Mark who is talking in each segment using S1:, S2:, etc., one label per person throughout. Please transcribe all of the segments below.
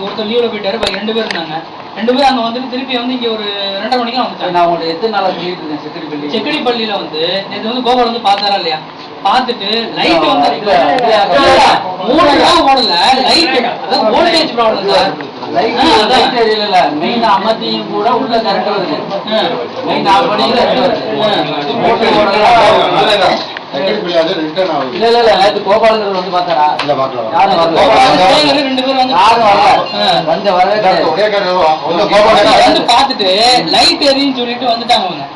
S1: ஒருத்தர் லீவ்ல போயிட்டாரு, 2 பேர் இருந்தாங்க. 2 பேரும் அங்க வந்துட்டு திருப்பி வந்து இங்க ஒரு 2:30 மணிக்கு வந்துட்டாங்க.
S2: நான் உங்கள்ட்ட எத்தனை நாளா சொல்லிட்டு இருக்கேன்,
S1: செக்கடிப்பள்ளியில வந்து நேற்று வந்து கோபால் வந்து பார்த்தாரா இல்லையா, பார்த்துட்டு லைட் வந்து 3 நாள் ஓடல, லைட் அதாவது வோல்டேஜ் ப்ராப்ளம் சார்.
S2: மெயின் அமர்த்தியும் கூட உள்ள கரண்ட் வருது, மெயின் ஆஃப் பண்ணி நேற்று கோபாலங்கள் வந்து பார்த்தாரா? யாரும்
S1: வந்து பார்த்துட்டு லைட் எரின்னு சொல்லிட்டு வந்துட்டாங்க.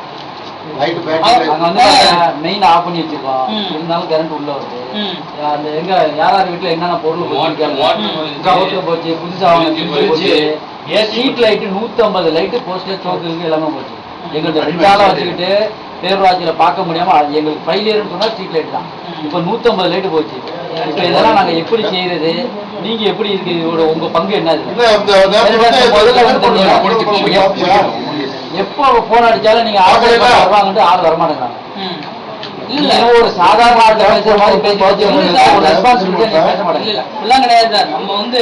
S2: மெயின் ஆஃப் பண்ணி வச்சிருக்கோம், இருந்தாலும் கரண்ட் உள்ள வருது. அந்த எங்க யாராரு வீட்டுல என்னென்ன பொருள் போச்சு, புதுசா போச்சு, ஸ்ட்ரீட் லைட் 150 லைட்டு போஸ்ட்ல சோக்கு எல்லாமே போச்சு. எங்கள்கிட்ட 2 ஆளா வச்சுக்கிட்டு பேரூராட்சியில பார்க்க முடியாம எங்களுக்கு ஃபெயிலியர்னு சொன்னா ஸ்ட்ரீட் லைட் தான். இப்ப 150 லைட்டு போச்சு. இப்ப இதெல்லாம் நாங்க எப்படி செய்யறது, நீங்க எப்படி இருக்கு, இதோட உங்க பங்கு என்னது? எப்போ போன் அடிச்சாலும் நீங்க ஆள் வருவாங்கன்ட்டு ஆள் வரமாட்டேங்கிறாங்க. ஒரு சாதாரண
S1: கிடையாது. நம்ம வந்து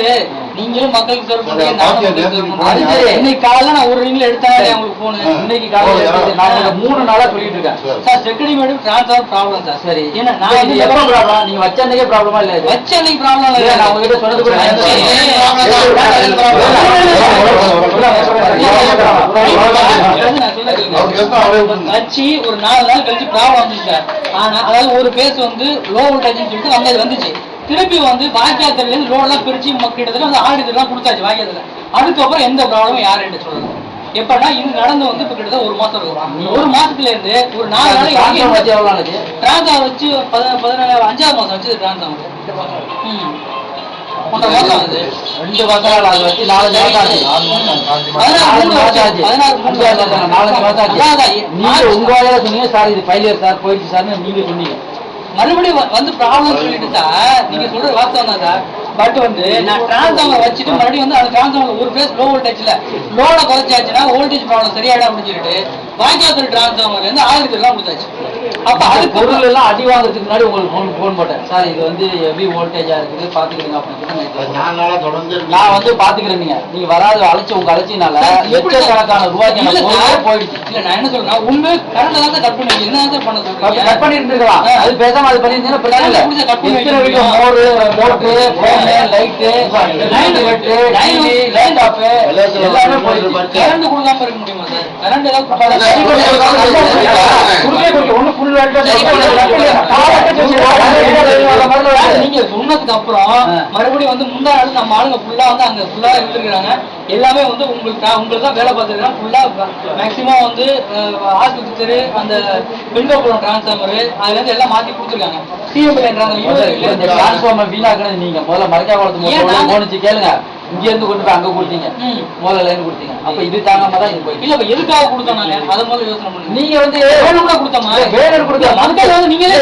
S1: நீங்களும் மக்களுக்கு இன்னைக்கு காலையில நான் ஒரு ரிங்ல எடுத்தாலே உங்களுக்கு போன், இன்னைக்கு காலையில நான் 3 நாளா சொல்லிட்டு இருக்கேன் sir. Security madam transfer problem sir. சரி, ஏன்னா நான் எப்ப ப்ராப்ளம், நீங்க வச்ச அன்னைக்கே ப்ராப்ளமா இல்ல? வச்ச அன்னைக்கு ப்ராப்ளம் இல்ல, நான் உங்ககிட்ட சொன்னது கூட வச்சு ஒரு 4 நாள் கழிச்சு ப்ராப்ளம் வந்துச்சு சார். ஆனா அதாவது ஒரு பேஸ் வந்து லோ வோல்டேஜ்னு சொல்லிட்டு வந்தது வந்துச்சு. திருப்பி வந்து வாக்கியத்துல இருந்து ரோட் எல்லாம் பிரிச்சு கிட்டத்தட்ட வந்து ஆடிட்டு எல்லாம் கொடுத்தாச்சு வாக்கியத்துல. அதுக்கப்புறம் எந்த ப்ராப்ளமும் யாருன்னு சொல்லணும். எப்படா இது நடந்து வந்து இப்ப கிட்டத்தட்ட 1 மாசம் இருக்கும். 1 மாசத்துல இருந்து ஒரு 4 நாளைக்கு டிரான்ஸ்ஃபார் வச்சு 5ஆவது மாசம் வச்சு டிரான்ஸ்ஃபார் 1.5 மாசம் ஆகுது.
S2: 2 மாசம் அது வச்சு 4 மாசம் ஆச்சு. 16 மாசம் ஆச்சு. 4 மாசம் ஆச்சு. நீங்க உங்க வாயில சொன்னீங்க சார் இது ஃபெயிலியர் சார் போயிடுச்சு சார்னு நீங்க சொன்னீங்க.
S1: மறுபடியும் வந்து ப்ராப்ளம் சொல்லிட்டு சார் நீங்க சொல்ற வாஸ்தவம் தான் சார். பட் வந்து நான் டிரான்ஸ்ஃபார்மர் வச்சுட்டு மறுபடியும் வந்து அந்த டிரான்ஸ்ஃபார்மர் ஒரு பேஸ் லோ வோல்டேஜ்ல லோட குறைச்சாச்சுன்னா வோல்டேஜ் ப்ராப்ளம் சரியாயிடும் அப்படின்னு சொல்லிட்டு வாக்கியாத்தூர் டிரான்ஸ்ஃபார்மர்ல இருந்து 1000 எல்லாம் கொடுத்தாச்சு. அப்ப அது
S2: பொருள் எல்லாம் அடி வாங்குறதுக்கு முன்னாடி உங்களுக்கு போன் போட்டேன் சார், இது வந்து ஹெவி வோல்டேஜா இருக்குது பாத்துக்கிறீங்க அப்படின்னு. நான் வந்து பாத்துக்கிறேன், நீங்க வராது அழைச்சு உங்க அழைச்சினால லட்சக்கணக்கான ரூபாய்க்கு போயிடுச்சு. இல்ல நான் என்ன சொல்றேன்னா உண்மை கரண்ட் தான் கட் பண்ணி என்ன பண்ண சொல்றீங்க, கட் பண்ணிட்டு இருக்கலாம். அது பேசாம அது பண்ணிருந்தீங்கன்னா பிரச்சனை இல்ல. மோரு மோட்டரு லைட்டு லைட் ஆஃப் எல்லாமே போயிடுச்சு. கரண்ட் கொடுக்காம இருக்க முடியுமா சார்? கரண்ட் நீங்க சொன்னதுக்கு அப்புறம் மறுபடியும் வந்து முந்தா நாள் நம்ம ஆளுங்க ஃபுல்லா வந்து அங்க ஃபுல்லா இருந்துருக்காங்க. எல்லாமே வந்து உங்களுக்கு தான் வேலை பார்த்துருக்காங்க. ஃபுல்லா மேக்சிமம் வந்து ஆஸ்பத்திரி தெரு அந்த பெண்கோபுரம் டிரான்ஸ்ஃபார்மர் அதுல இருந்து எல்லாம் மாத்தி கொடுத்துருக்காங்க. டிரான்ஸ்ஃபார்மர் வீணாக்குனது நீங்க முதல்ல மறைக்காவளத்து போனிச்சு கேளுங்க. இங்க இருந்து கொண்டு போய் அங்க கொடுத்தீங்க, முதல்ல லைன் கொடுத்தீங்க. அப்ப இது தாங்காம தான் இது போயிடுச்சு. இல்ல எதுக்காக கொடுத்தோம் நாங்க அதை முதல்ல யோசனை பண்ணுங்க. நீங்க வந்து வேணும் கூட கொடுத்தோமா? வேணும் கொடுத்தோம். மக்கள் வந்து நீங்களே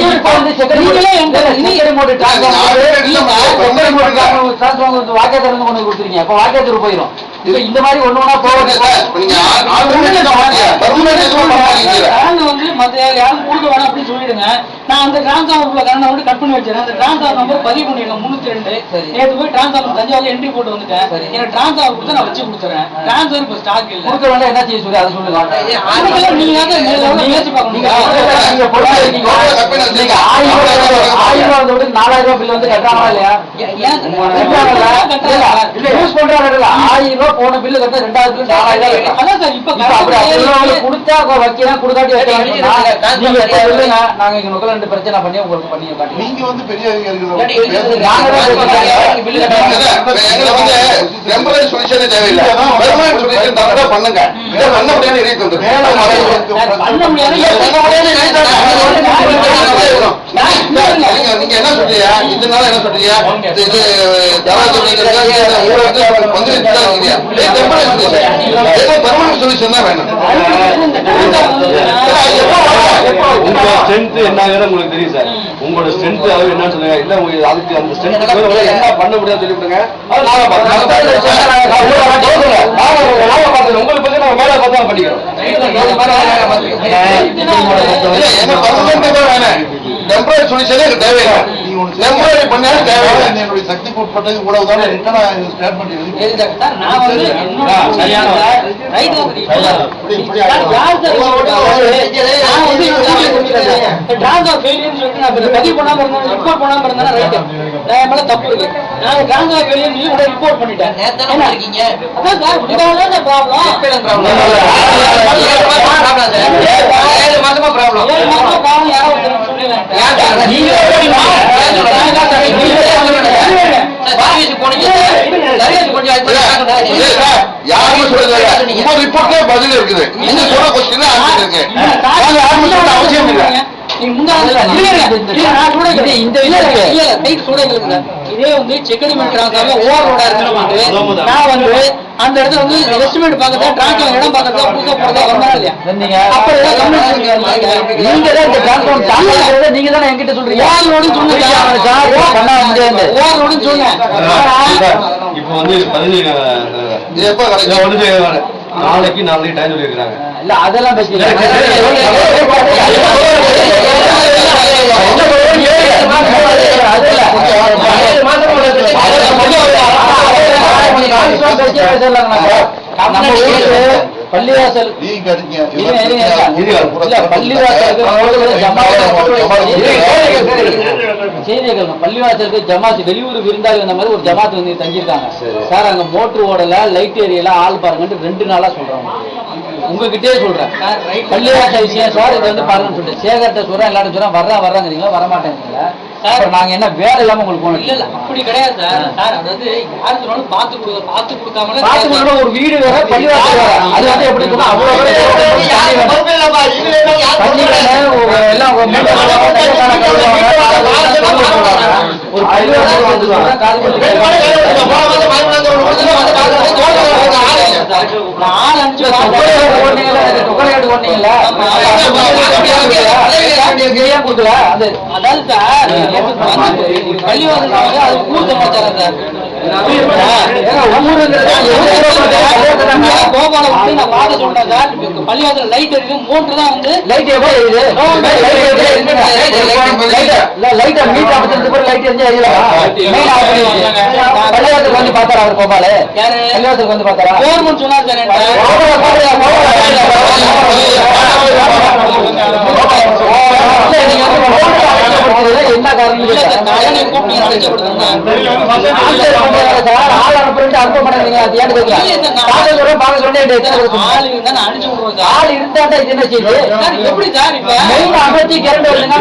S2: வாக்கியத்திலிருந்து கொண்டு கொடுத்துருக்கீங்க. அப்ப வாக்கியத்திற்கு போயிடும். இந்த மாதிரி ஒண்ணு ஒண்ணா போகுது வந்து மத்த யாரும் கொடுக்க வேணாம் அப்படின்னு சொல்லிடுங்க. நான் அந்த டிரான்ஸ்ஃபார்மர் கரண்ட் வந்து கட் பண்ணி வச்சிருக்கேன். அந்த டிரான்ஸ்ஃபார்மர் நம்பர் பதிவு பண்ணிருக்கேன் 302. நேற்று போய் டிரான்ஸ்ஃபார்மர் தஞ்சாவூர்ல என்ட்ரி போட்டு வந்துட்டேன். எனக்கு டிரான்ஸ்ஃபார்மர் கொடுத்தா நான் வச்சு கொடுத்துறேன். டிரான்ஸ்ஃபார்மர் இப்ப ஸ்டாக் இல்ல. கொடுக்க வேண்டாம் என்ன செய்ய சொல்லி அதை சொல்லுங்க. நீங்க முயற்சி பார்க்கணும். 1000 ரூபாய் வந்து 4000 ரூபாய் பில் வந்து கட்டாமா இல்லையா? யூஸ் பண்றாங்க 1000 ரூபாய் போன பில்லு கட்ட 2000 4000 அதான் சார். இப்ப கொடுத்தா வைக்கலாம் கொடுக்காட்டி நாங்க இங்க நுகல் 2 பிரச்சனை பண்ணி உங்களுக்கு பண்ணி காட்டி நீங்க வந்து பெரிய பண்ணுங்க பண்ண நீங்க என்ன சொல்றீங்க? இதனால என்ன சொல்றீங்க? இது சொல்யூஷன் தான் வேணும்.
S3: உங்களோட ஸ்ட்ரென்த் என்ன உங்களுக்கு தெரியும் சார். உங்களோட ஸ்ட்ரென்த் அது என்ன சொல்லுங்க. இல்ல உங்களுக்கு அதுக்கு அந்த ஸ்ட்ரென்த் என்ன பண்ண முடியாது சொல்லிவிடுங்க. உங்களுக்கு பத்தி நம்ம மேல பார்த்தா பண்ணிக்கிறோம்.
S4: சொல்லிச்சதே எனக்கு தேவையில்லை. டெம்பரரி பண்ணாலும் தேவையில்லை. என்னுடைய சக்திக்கு உட்பட்டது இவ்வளவு தான் ரிட்டனா ஸ்டேட்மெண்ட் எழுதி
S1: நான் வந்து என்னோட ரைட் டிரான்ஸ்ஃபர் ஃபெயிலியர்னு சொல்லிட்டு நான் பதிவு பண்ணாம இருந்தேன், ரிப்போர்ட் பண்ணாம இருந்தேன். ரைட் நான் மேல தப்பு இருக்கு. நான் டிரான்ஸ்ஃபர் ஃபெயிலியர் சொல்லி உடனே ரிப்போர்ட் பண்ணிட்டேன். என்ன இருக்கீங்க அதான் சார் இதுதான் ப்ராப்ளம்.
S4: 7 மாசமா ப்ராப்ளம்.
S1: 7 மாசமா ப்ராப்ளம் யாராவது சொல்லுங்க.
S4: யாருமே சொல்றது உங்க ரிப்போர்ட்லயே பதில் இருக்குது. நீங்க சொல்ற கொஸ்டின் ஆன்சர் இருக்கு. யாருமே சொல்ற அவசியம் இல்லை.
S1: இதே வந்து செக்கடிமெண்ட் டிரான்ஸ்ஃபார்மே ஓவரோட இருக்கணும். நான் வந்து அந்த இடத்துல வந்து எஸ்டிமேட் பார்க்கறதா டிரான்ஸ்ஃபார்ம் இடம் பார்க்கறதா புதுசா போறதா வந்தா இல்லையா அப்ப
S2: நீங்க தான் இந்த டிரான்ஸ்ஃபார்ம் தாங்க நீங்க தானே என்கிட்ட சொல்றீங்க.
S1: ஓவரோடு சொன்னேன். ஓவரோடு சொன்னேன்.
S3: இப்போ வந்து 15
S4: எப்ப கிடைக்கும்?
S3: நாளைக்கு டைம் சொல்லியிருக்காங்க.
S2: இல்ல அதெல்லாம் பேசிக்கிறேன். பள்ளிவாசல் பள்ளிவாசலுக்கு ஜமாத் வெளியூர் விருந்தாளி வந்த மாதிரி ஒரு ஜமாத் வந்து தங்கியிருக்காங்க சார். அங்க மோட்டர் ஓடல, லைட் ஏரியல ஆள் பாருங்கன்னு 2 நாளா சொல்றாங்க. உங்ககிட்டே சொல்றேன் பள்ளிவாசல் விஷயம் சார் இது வந்து பாருங்கன்னு சொல்லிட்டு சேகர்ட்ட சொல்றேன், எல்லாரும் சொல்றேன் வர்றாங்கிறீங்களா வரமாட்டேங்கிறீங்களா சார். நாங்க என்ன வேலை இல்லாம உங்களுக்கு போனோம்.
S1: இல்ல அப்படி கிடையாது சார். சார் அதாவது யாரு சொன்னாலும் பார்த்து கொடுக்காம
S2: ஒரு வீடு வேற பள்ளிவாசல் வேற. அது வந்து எப்படி சொன்னா அவ்வளவு ஒரு
S1: அதாவது சார் பள்ளிவாசல் அது ஊர் சமாச்சாரம் சார். கோபால விட்டு நான் பார்க்க சொல்றேன் சார். பள்ளிவாசல் லைட் இருக்கு, மோட்டர் தான் வந்து
S2: லைட் எப்படி லைட் மீட் ஆபத்து லைட் பள்ளிவாசலுக்கு வந்து பார்த்தாரா அவர் கோபால? பள்ளிவாசலுக்கு வந்து பார்த்தாரா?
S1: கவர்மெண்ட் சொன்னார் சார்.
S2: என்ன காரணம் ஆள் அனுப்புறது அனுப்ப மாட்டேங்கிறீங்க. அது ஏன்னு கேட்கலாம். பார்க்க சொன்னேன் ஆள் இருந்தா இது என்ன செய்யுது?
S1: எப்படி சார் இப்ப
S2: அமைச்சு கரண்ட் வருதுங்க.